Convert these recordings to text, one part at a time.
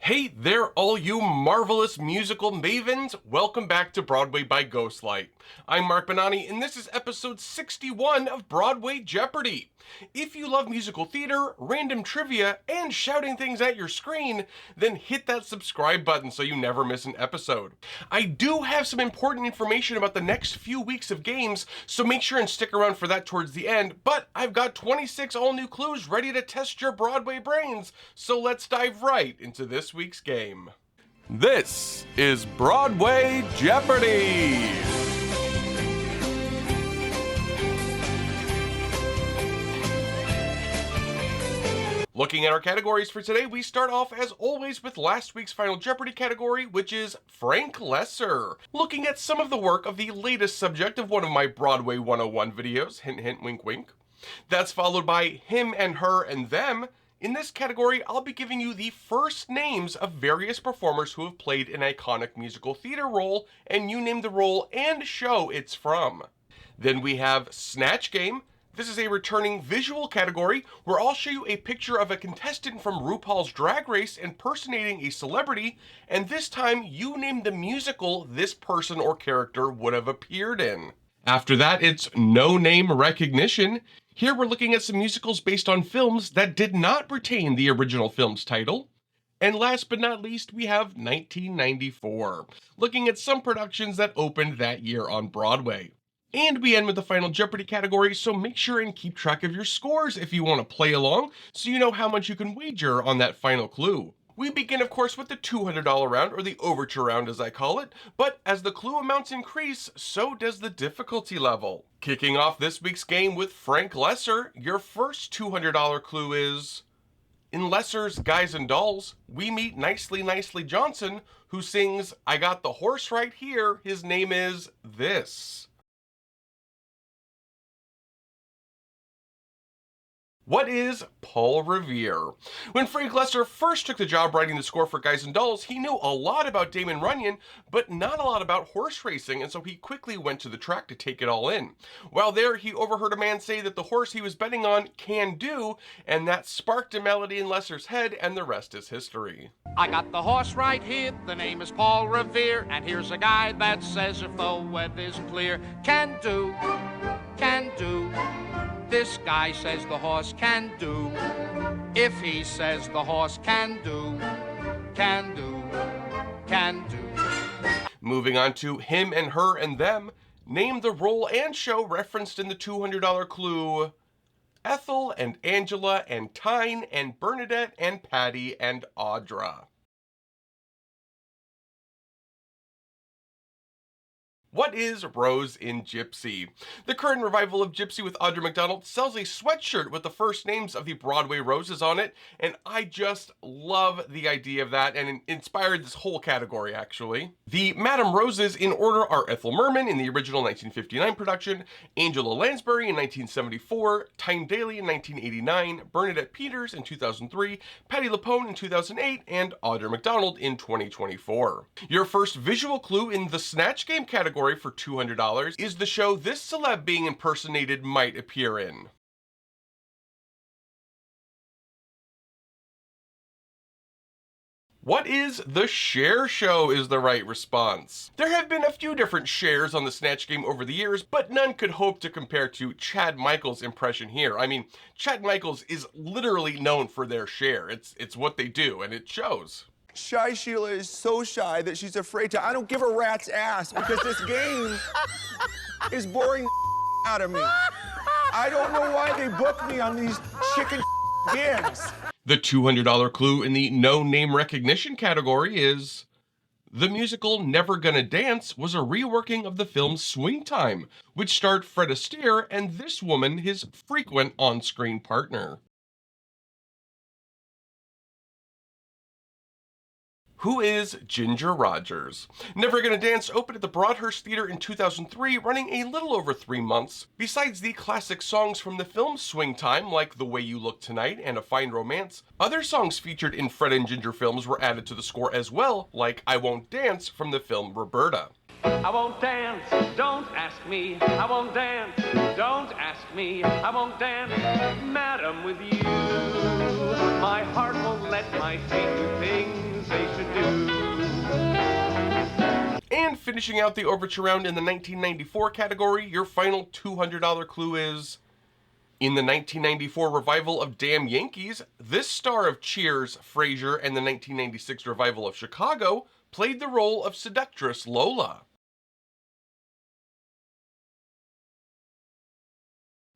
Hey there, all you marvelous musical mavens! Welcome back to Broadway by Ghostlight. I'm Mark Bonanni, and this is episode 61 of Broadway Jeopardy! If you love musical theater, random trivia, and shouting things at your screen, then hit that subscribe button so you never miss an episode. I do have some important information about the next few weeks of games, so make sure and stick around for that towards the end, but I've got 26 all-new clues ready to test your Broadway brains, so let's dive right into this week's game. This is Broadway Jeopardy! Looking at our categories for today, we start off as always with last week's Final Jeopardy category, which is Frank Lesser. Looking at some of the work of the latest subject of one of my Broadway 101 videos, hint hint wink wink. That's followed by Him and Her and Them. In this category, I'll be giving you the first names of various performers who have played an iconic musical theater role, and you name the role and show it's from. Then we have Snatch Game. This is a returning visual category where I'll show you a picture of a contestant from RuPaul's Drag Race impersonating a celebrity, and this time you name the musical this person or character would have appeared in. After that, it's No Name Recognition. Here we're looking at some musicals based on films that did not retain the original film's title. And last but not least, we have 1994, looking at some productions that opened that year on Broadway. And we end with the Final Jeopardy category, so make sure and keep track of your scores if you want to play along, so you know how much you can wager on that final clue. We begin, of course, with the $200 round, or the overture round as I call it, but as the clue amounts increase, so does the difficulty level. Kicking off this week's game with Frank Lesser, your first $200 clue is... In Lesser's Guys and Dolls, we meet Nicely Nicely Johnson, who sings, I got the horse right here, his name is this. What is Paul Revere? When Frank Lesser first took the job writing the score for Guys and Dolls, he knew a lot about Damon Runyon, but not a lot about horse racing, and so he quickly went to the track to take it all in. While there, he overheard a man say that the horse he was betting on can do, and that sparked a melody in Lesser's head, and the rest is history. I got the horse right here, the name is Paul Revere, and here's a guy that says if the weather's clear, can do, can do. This guy says the horse can do. If he says the horse can do, can do, can do. Moving on to Him and Her and Them, name the role and show referenced in the $200 clue. Ethel and Angela and Tyne and Bernadette and Patty and Audra. What is Rose in Gypsy? The current revival of Gypsy with Audra McDonald sells a sweatshirt with the first names of the Broadway Roses on it, and I just love the idea of that, and it inspired this whole category, actually. The Madame Roses in order are Ethel Merman in the original 1959 production, Angela Lansbury in 1974, Tyne Daly in 1989, Bernadette Peters in 2003, Patti LuPone in 2008, and Audra McDonald in 2024. Your first visual clue in the Snatch Game category for $200 is the show this celeb being impersonated might appear in. What is the Cher Show is the right response. There have been a few different Chers on the Snatch Game over the years, but none could hope to compare to Chad Michaels' impression here. I mean, Chad Michaels is literally known for their Cher. It's what they do, and it shows. Shy Sheila is so shy that she's afraid to. I don't give a rat's ass because this game is boring the out of me. I don't know why they book me on these chicken games. The $200 clue in the No Name Recognition category is... The musical Never Gonna Dance was a reworking of the film Swing Time, which starred Fred Astaire and this woman, his frequent on-screen partner. Who is Ginger Rogers? Never Gonna Dance opened at the Broadhurst Theater in 2003, running a little over 3 months. Besides the classic songs from the film Swing Time, like The Way You Look Tonight and A Fine Romance, other songs featured in Fred and Ginger films were added to the score as well, like I Won't Dance from the film Roberta. I won't dance, don't ask me. I won't dance, don't ask me. I won't dance, madam, with you. My heart won't let my feet do things they finishing out the overture round in the 1994 category, your final $200 clue is: in the 1994 revival of Damn Yankees, this star of Cheers, Frasier, and the 1996 revival of Chicago played the role of seductress Lola.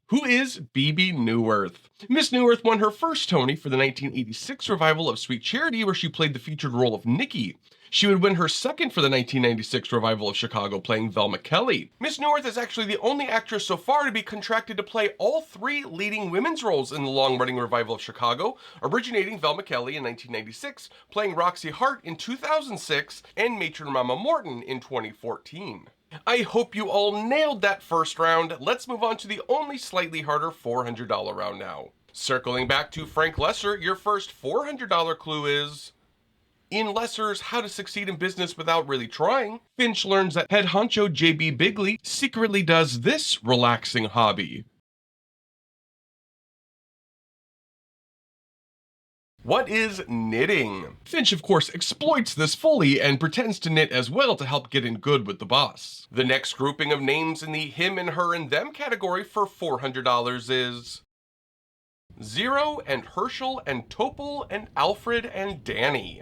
Who is Bebe Neuwirth? Miss Neuwirth won her first Tony for the 1986 revival of Sweet Charity, where she played the featured role of Nikki. She would win her second for the 1996 revival of Chicago, playing Velma Kelly. Miss Neuwirth is actually the only actress so far to be contracted to play all three leading women's roles in the long-running revival of Chicago, originating Velma Kelly in 1996, playing Roxy Hart in 2006, and Matron Mama Morton in 2014. I hope you all nailed that first round. Let's move on to the only slightly harder $400 round now. Circling back to Frank Lesser, your first $400 clue is: in Lesser's How to Succeed in Business Without Really Trying, Finch learns that head honcho J.B. Bigley secretly does this relaxing hobby. What is knitting? Finch, of course, exploits this fully and pretends to knit as well to help get in good with the boss. The next grouping of names in the him and her and them category for $400 is Zero and Herschel and Topol and Alfred and Danny.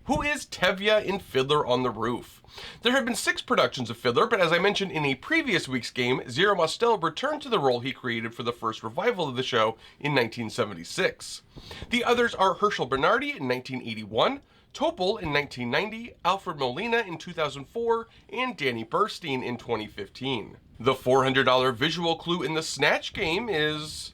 Who is Tevye in Fiddler on the Roof? There have been 6 productions of Fiddler, but as I mentioned in a previous week's game, Zero Mostel returned to the role he created for the first revival of the show in 1976. The others are Herschel Bernardi in 1981, Topol in 1990, Alfred Molina in 2004, and Danny Burstein in 2015. The $400 visual clue in the Snatch game is: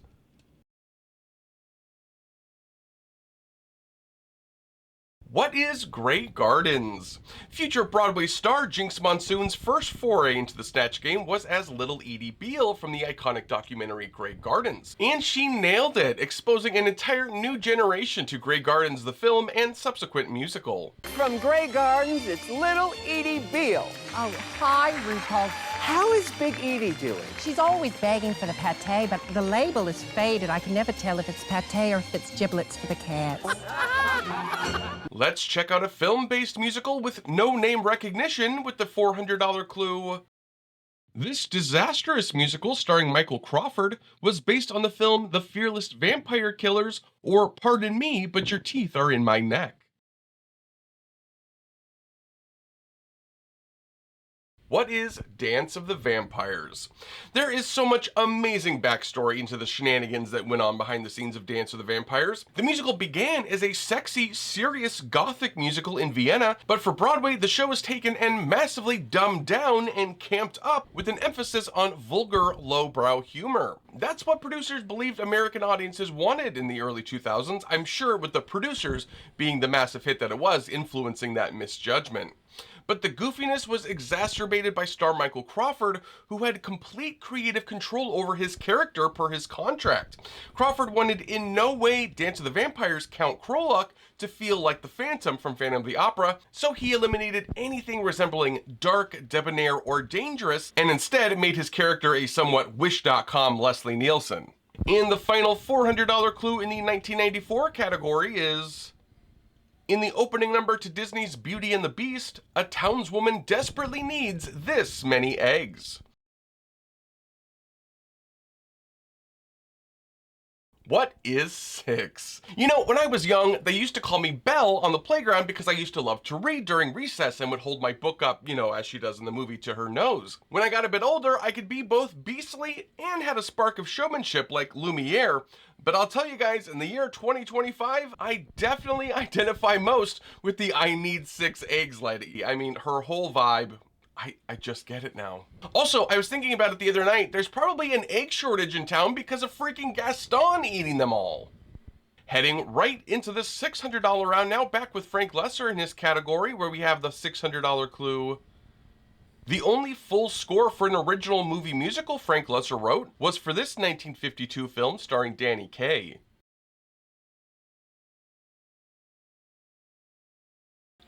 what is Grey Gardens? Future Broadway star Jinx Monsoon's first foray into the Snatch game was as Little Edie Beale from the iconic documentary Grey Gardens. And she nailed it, exposing an entire new generation to Grey Gardens the film and subsequent musical. From Grey Gardens, it's Little Edie Beale. Oh, hi, RuPaul. How is Big Edie doing? She's always begging for the pate, but the label is faded. I can never tell if it's pate or if it's giblets for the cats. Let's check out a film-based musical with no name recognition with the $400 clue. This disastrous musical starring Michael Crawford was based on the film The Fearless Vampire Killers, or Pardon Me, But Your Teeth Are in My Neck. What is Dance of the Vampires? There is so much amazing backstory into the shenanigans that went on behind the scenes of Dance of the Vampires. The musical began as a sexy, serious gothic musical in Vienna, but for Broadway, the show was taken and massively dumbed down and camped up with an emphasis on vulgar, lowbrow humor. That's what producers believed American audiences wanted in the early 2000s, I'm sure with the producers being the massive hit that it was influencing that misjudgment. But the goofiness was exacerbated by star Michael Crawford, who had complete creative control over his character per his contract. Crawford wanted in no way Dance of the Vampires' Count Krolok to feel like the Phantom from Phantom of the Opera, so he eliminated anything resembling dark, debonair, or dangerous, and instead made his character a somewhat Wish.com Leslie Nielsen. And the final $400 clue in the 1994 category is: in the opening number to Disney's Beauty and the Beast, a townswoman desperately needs this many eggs. What is 6? You know, when I was young, they used to call me Belle on the playground because I used to love to read during recess and would hold my book up, you know, as she does in the movie, to her nose. When I got a bit older, I could be both beastly and had a spark of showmanship like Lumiere, but I'll tell you guys, in the year 2025, I definitely identify most with the I need 6 eggs lady. I mean, her whole vibe, I just get it now. Also, I was thinking about it the other night, there's probably an egg shortage in town because of freaking Gaston eating them all. Heading right into this $600 round now, back with Frank Lesser in his category, where we have the $600 clue. The only full score for an original movie musical Frank Lesser wrote was for this 1952 film starring Danny Kaye.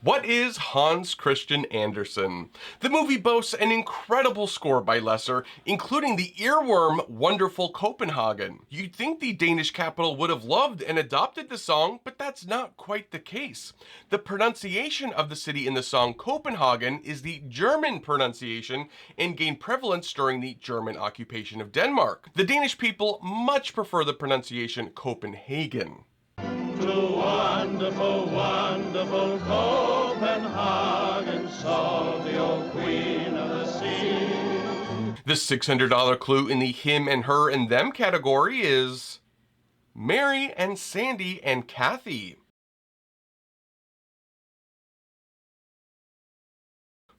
What is Hans Christian Andersen? The movie boasts an incredible score by Lesser, including the earworm Wonderful Copenhagen. You'd think the Danish capital would have loved and adopted the song, but that's not quite the case. The pronunciation of the city in the song Copenhagen is the German pronunciation and gained prevalence during the German occupation of Denmark. The Danish people much prefer the pronunciation Copenhagen. To wonderful, wonderful Copenhagen, salty old queen of the sea. The $600 clue in the him and her and them category is Mary and Sandy and Kathy.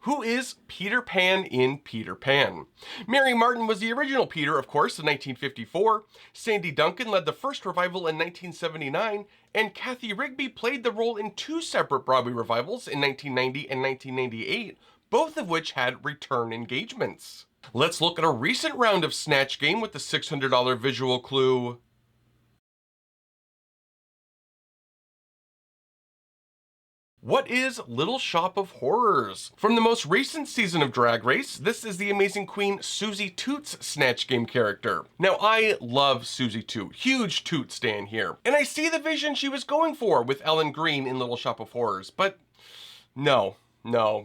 Who is Peter Pan in Peter Pan? Mary Martin was the original Peter, of course, in 1954. Sandy Duncan led the first revival in 1979, and Kathy Rigby played the role in two separate Broadway revivals in 1990 and 1998, both of which had return engagements. Let's look at a recent round of Snatch Game with the $600 visual clue. What is Little Shop of Horrors? From the most recent season of Drag Race, this is the amazing queen Susie Toots' Snatch Game character. Now, I love Susie Toot, huge Toot stan here, and I see the vision she was going for with Ellen Green in Little Shop of Horrors, but no,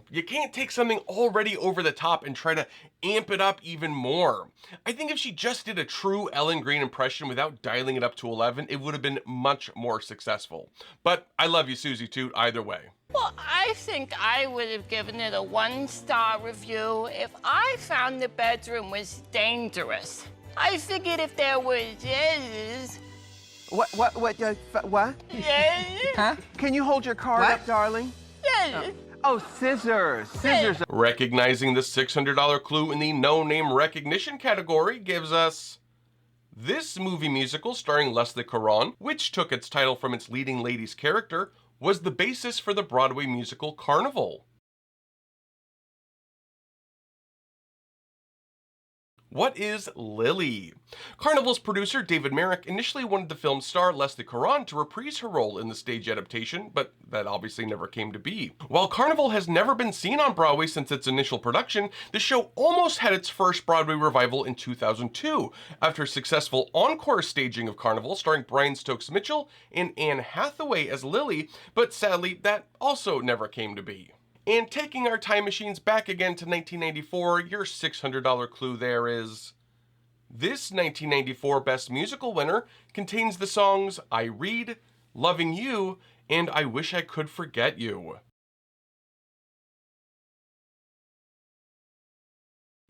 you can't take something already over the top and try to amp it up even more. I think if she just did a true Ellen Green impression without dialing it up to 11, it would have been much more successful. But I love you, Susie Toot, either way. Well, I think I would have given it a 1-star review if I found the bedroom was dangerous. I figured if there was What? yeah, Huh? Can you hold your card up, darling? yeah. Oh, scissors. Scissors. Recognizing the $600 clue in the no-name recognition category gives us this movie musical starring Leslie Caron, which took its title from its leading lady's character, was the basis for the Broadway musical Carnival. What is Lily? Carnival's producer David Merrick initially wanted the film's star Leslie Caron to reprise her role in the stage adaptation, but that obviously never came to be. While Carnival has never been seen on Broadway since its initial production, the show almost had its first Broadway revival in 2002, after a successful encore staging of Carnival starring Brian Stokes Mitchell and Anne Hathaway as Lily, but sadly that also never came to be. And taking our time machines back again to 1994, your $600 clue there is this 1994 Best Musical winner contains the songs I Read, Loving You, and I Wish I Could Forget You.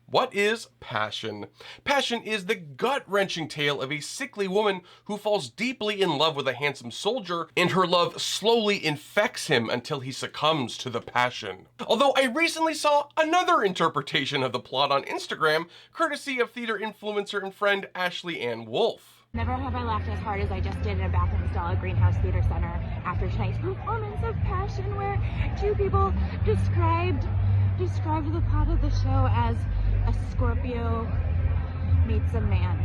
What is Passion? Passion is the gut-wrenching tale of a sickly woman who falls deeply in love with a handsome soldier, and her love slowly infects him until he succumbs to the passion. Although I recently saw another interpretation of the plot on Instagram, courtesy of theater influencer and friend Ashley Ann Wolf. Never have I laughed as hard as I just did in a bathroom stall at Greenhouse Theater Center after tonight's performance of Passion, where two people described the plot of the show as a Scorpio meets a man.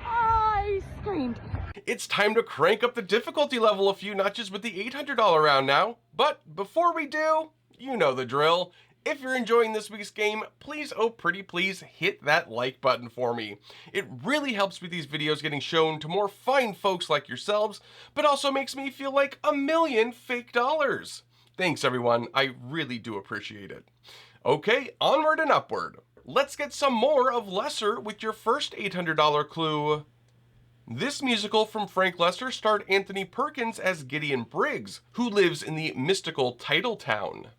I screamed. It's time to crank up the difficulty level a few notches with the $800 round now. But before we do, you know the drill. If you're enjoying this week's game, please, oh pretty please, hit that like button for me. It really helps with these videos getting shown to more fine folks like yourselves, but also makes me feel like a million fake dollars. Thanks everyone, I really do appreciate it. Okay, onward and upward. Let's get some more of Lesser with your first $800 clue. This musical from Frank Lesser starred Anthony Perkins as Gideon Briggs, who lives in the mystical Titletown.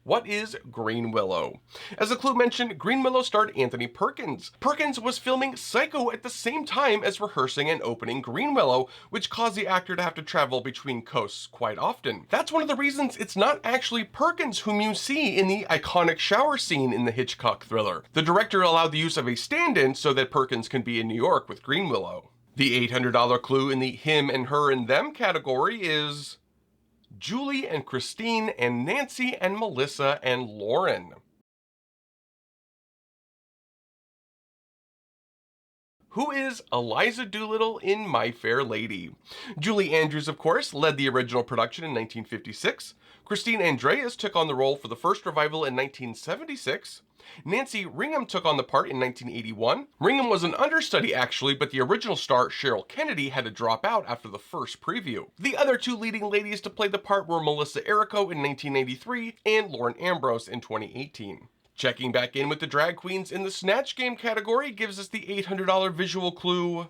What is Green Willow? As the clue mentioned, Green Willow starred Anthony Perkins. Perkins was filming Psycho at the same time as rehearsing and opening Green Willow, which caused the actor to have to travel between coasts quite often. That's one of the reasons it's not actually Perkins whom you see in the iconic shower scene in the Hitchcock thriller. The director allowed the use of a stand-in so that Perkins can be in New York with Green Willow. The $800 clue in the him and her and them category is Julie and Christine and Nancy and Melissa and Lauren. Who is Eliza Doolittle in My Fair Lady? Julie Andrews, of course, led the original production in 1956. Christine Andreas took on the role for the first revival in 1976. Nancy Ringham took on the part in 1981. Ringham was an understudy actually, but the original star Cheryl Kennedy had to drop out after the first preview. The other two leading ladies to play the part were Melissa Errico in 1993 and Lauren Ambrose in 2018. Checking back in with the drag queens in the Snatch Game category gives us the $800 visual clue.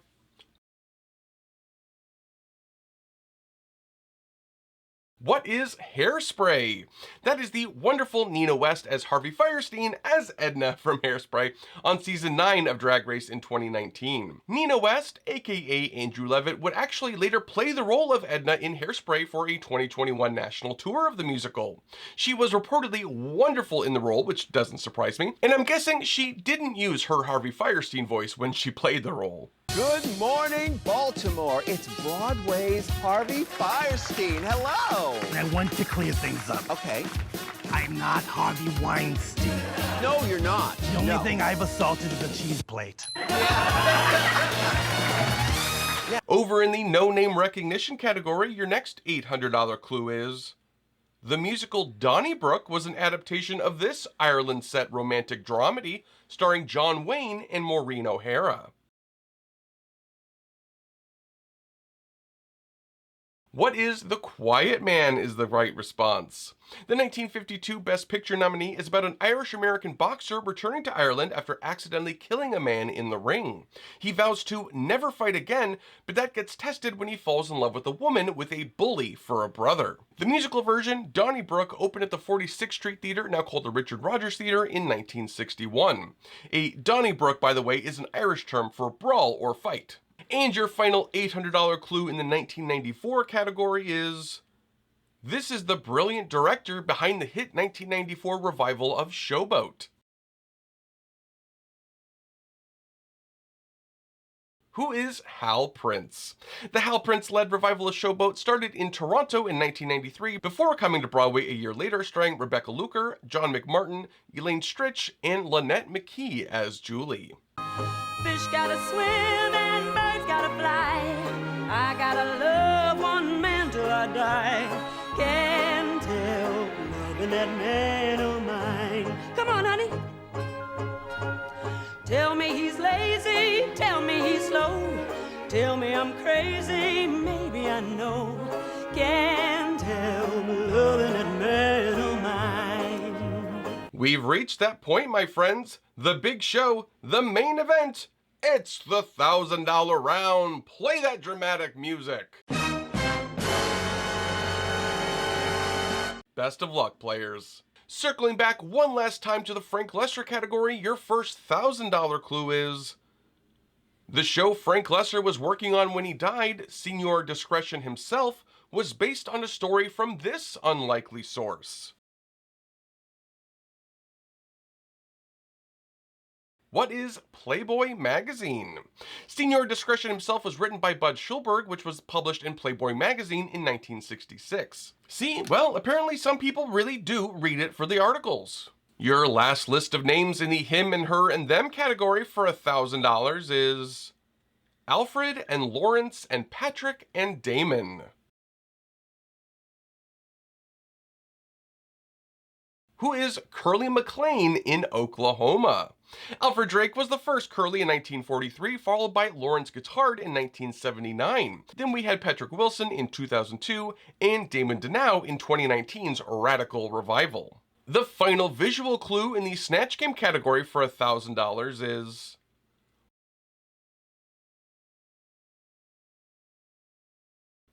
What is Hairspray? That is the wonderful Nina West as Harvey Fierstein as Edna from Hairspray on season 9 of Drag Race in 2019. Nina West, aka Andrew Levitt, would actually later play the role of Edna in Hairspray for a 2021 national tour of the musical. She was reportedly wonderful in the role, which doesn't surprise me, and I'm guessing she didn't use her Harvey Fierstein voice when she played the role. Good morning, Baltimore. It's Broadway's Harvey Fierstein. Hello. I want to clear things up. Okay. I'm not Harvey Weinstein. No, you're not. The only thing I've assaulted is a cheese plate. Over in the no name recognition category, your next $800 clue is: the musical Donnybrook was an adaptation of this Ireland set romantic dramedy starring John Wayne and Maureen O'Hara. What is The Quiet Man is the right response. The 1952 Best Picture nominee is about an Irish-American boxer returning to Ireland after accidentally killing a man in the ring. He vows to never fight again, but that gets tested when he falls in love with a woman with a bully for a brother. The musical version, Donnybrook, opened at the 46th Street Theatre, now called the Richard Rogers Theatre, in 1961. A Donnybrook, by the way, is an Irish term for brawl or fight. And your final $800 clue in the 1994 category is: this is the brilliant director behind the hit 1994 revival of Showboat. Who is Hal Prince? The Hal Prince-led revival of Showboat started in Toronto in 1993 before coming to Broadway a year later, starring Rebecca Luker, John McMartin, Elaine Stritch, and Lynette McKee as Julie. Fish gotta swim and birds gotta fly. I gotta love one man till I die. Can't help loving that man of mine. Come on, honey. Tell me he's lazy, tell me he's slow. Tell me I'm crazy, maybe I know. Can't help loving that man of mine. We've reached that point, my friends. The big show, the main event. It's the $1,000 round. Play that dramatic music. Best of luck, players. Circling back one last time to the Frank Lesser category, your first $1,000 clue is: the show Frank Lesser was working on when he died, Senior Discretion himself, was based on a story from this unlikely source. What is Playboy magazine? Senior Discretion himself was written by Bud Schulberg, which was published in Playboy magazine in 1966. See, well, apparently some people really do read it for the articles. Your last list of names in the him and her and them category for $1,000 is Alfred and Lawrence and Patrick and Damon. Who is Curly McLean in Oklahoma? Alfred Drake was the first Curly in 1943, followed by Lawrence Guittard in 1979. Then we had Patrick Wilson in 2002 and Damon Denow in 2019's Radical Revival. The final visual clue in the Snatch Game category for $1,000 is: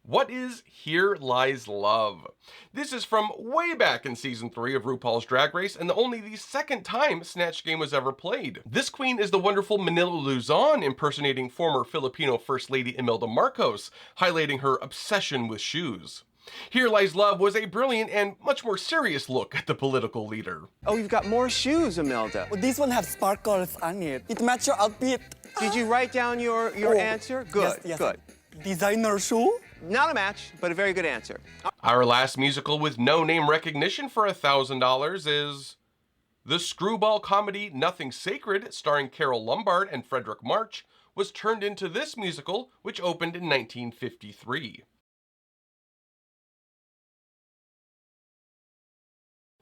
what is Here Lies Love? This is from way back in season 3 of RuPaul's Drag Race, and only the second time Snatch Game was ever played. This queen is the wonderful Manila Luzon, impersonating former Filipino First Lady Imelda Marcos, highlighting her obsession with shoes. Here Lies Love was a brilliant and much more serious look at the political leader. Oh, you've got more shoes, Imelda. Well, this one has sparkles on it. It matches your outfit. Did you write down your answer? Good, yes, good. Designer shoe? Not a match, but a very good answer. Our last musical with no name recognition for $1,000 is the screwball comedy Nothing Sacred, starring Carol Lombard and Frederick March, was turned into this musical, which opened in 1953.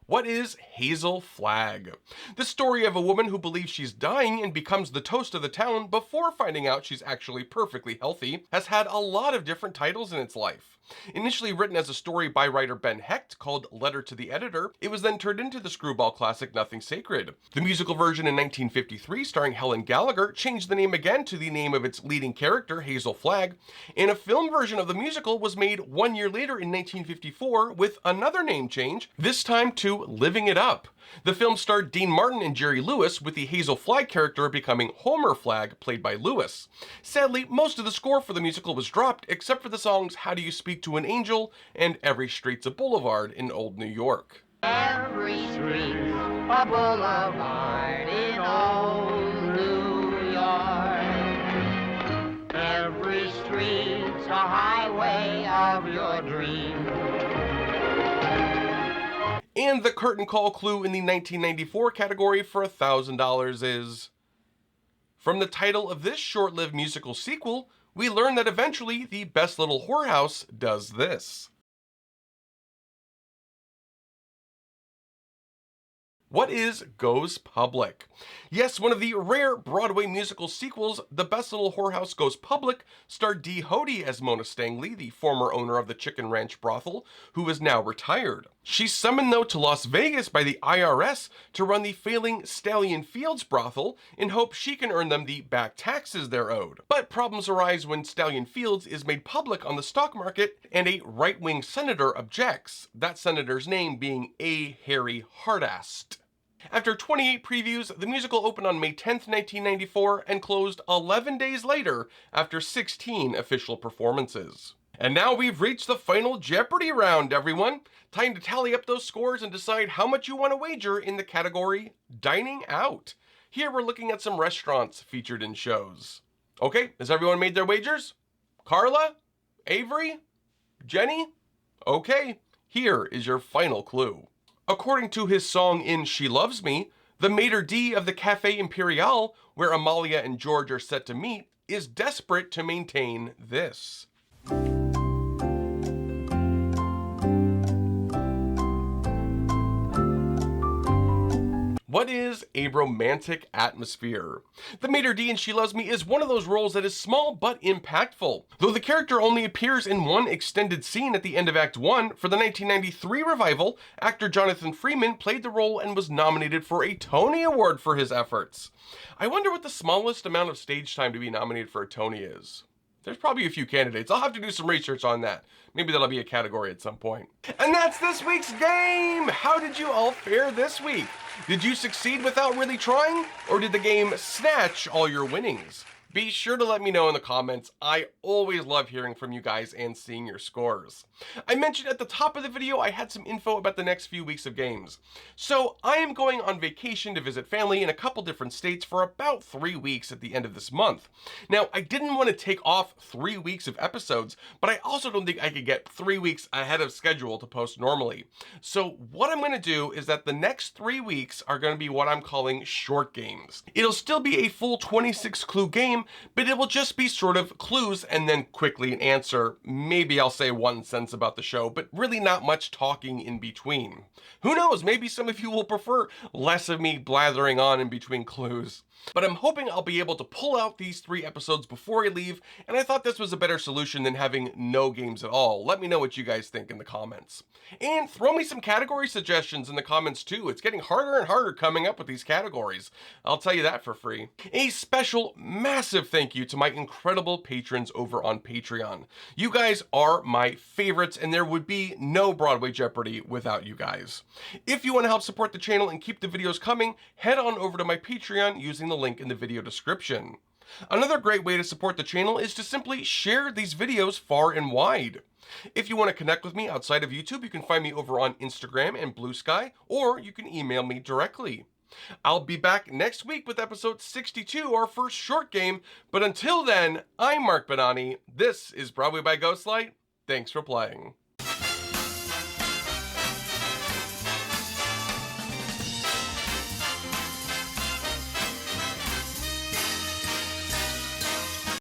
What is Hazel Flagg? The story of a woman who believes she's dying and becomes the toast of the town before finding out she's actually perfectly healthy has had a lot of different titles in its life. Initially written as a story by writer Ben Hecht called Letter to the Editor, it was then turned into the screwball classic Nothing Sacred. The musical version in 1953, starring Helen Gallagher, changed the name again to the name of its leading character, Hazel Flagg, and a film version of the musical was made 1 year later in 1954 with another name change, this time to Living It Up. The film starred Dean Martin and Jerry Lewis, with the Hazel Flagg character becoming Homer Flagg, played by Lewis. Sadly, most of the score for the musical was dropped, except for the songs How Do You Speak to an Angel and Every Street's a Boulevard in Old New York. Every street's a boulevard in old New York. Every street's a highway of your dreams. And the curtain call clue in the 1994 category for $1,000 is... From the title of this short-lived musical sequel, we learn that eventually the best little whorehouse does this. What is Goes Public? Yes, one of the rare Broadway musical sequels, The Best Little Whorehouse Goes Public, starred Dee Hoty as Mona Stangley, the former owner of the Chicken Ranch brothel, who is now retired. She's summoned, though, to Las Vegas by the IRS to run the failing Stallion Fields brothel in hopes she can earn them the back taxes they're owed. But problems arise when Stallion Fields is made public on the stock market and a right-wing senator objects, that senator's name being A. Harry Hardast. After 28 previews, the musical opened on May 10th, 1994 and closed 11 days later after 16 official performances. And now we've reached the final Jeopardy round, everyone. Time to tally up those scores and decide how much you want to wager in the category Dining Out. Here we're looking at some restaurants featured in shows. Okay, has everyone made their wagers? Carla? Avery? Jenny? Okay, here is your final clue. According to his song in She Loves Me, the maitre d' of the Café Imperial, where Amalia and George are set to meet, is desperate to maintain this. What is a romantic atmosphere? The maitre d' in She Loves Me is one of those roles that is small but impactful. Though the character only appears in one extended scene at the end of Act 1, for the 1993 revival, actor Jonathan Freeman played the role and was nominated for a Tony Award for his efforts. I wonder what the smallest amount of stage time to be nominated for a Tony is. There's probably a few candidates. I'll have to do some research on that. Maybe that'll be a category at some point. And that's this week's game! How did you all fare this week? Did you succeed without really trying? Or did the game snatch all your winnings? Be sure to let me know in the comments. I always love hearing from you guys and seeing your scores. I mentioned at the top of the video I had some info about the next few weeks of games. So I am going on vacation to visit family in a couple different states for about 3 weeks at the end of this month. Now, I didn't want to take off 3 weeks of episodes, but I also don't think I could get 3 weeks ahead of schedule to post normally. So what I'm going to do is that the next 3 weeks are going to be what I'm calling short games. It'll still be a full 26 clue game, but it will just be sort of clues and then quickly an answer. Maybe I'll say one sentence about the show, but really not much talking in between. Who knows, maybe some of you will prefer less of me blathering on in between clues. But I'm hoping I'll be able to pull out these 3 episodes before I leave, and I thought this was a better solution than having no games at all. Let me know what you guys think in the comments. And throw me some category suggestions in the comments too. It's getting harder and harder coming up with these categories. I'll tell you that for free. A special, massive thank you to my incredible patrons over on Patreon. You guys are my favorites, and there would be no Broadway Jeopardy without you guys. If you want to help support the channel and keep the videos coming, head on over to my Patreon using the link in the video description. Another great way to support the channel is to simply share these videos far and wide. If you want to connect with me outside of YouTube, you can find me over on Instagram and Blue Sky, or you can email me directly. I'll be back next week with episode 62, our first short game, but until then, I'm Mark Benani. This is Broadway by Ghostlight. Thanks for playing.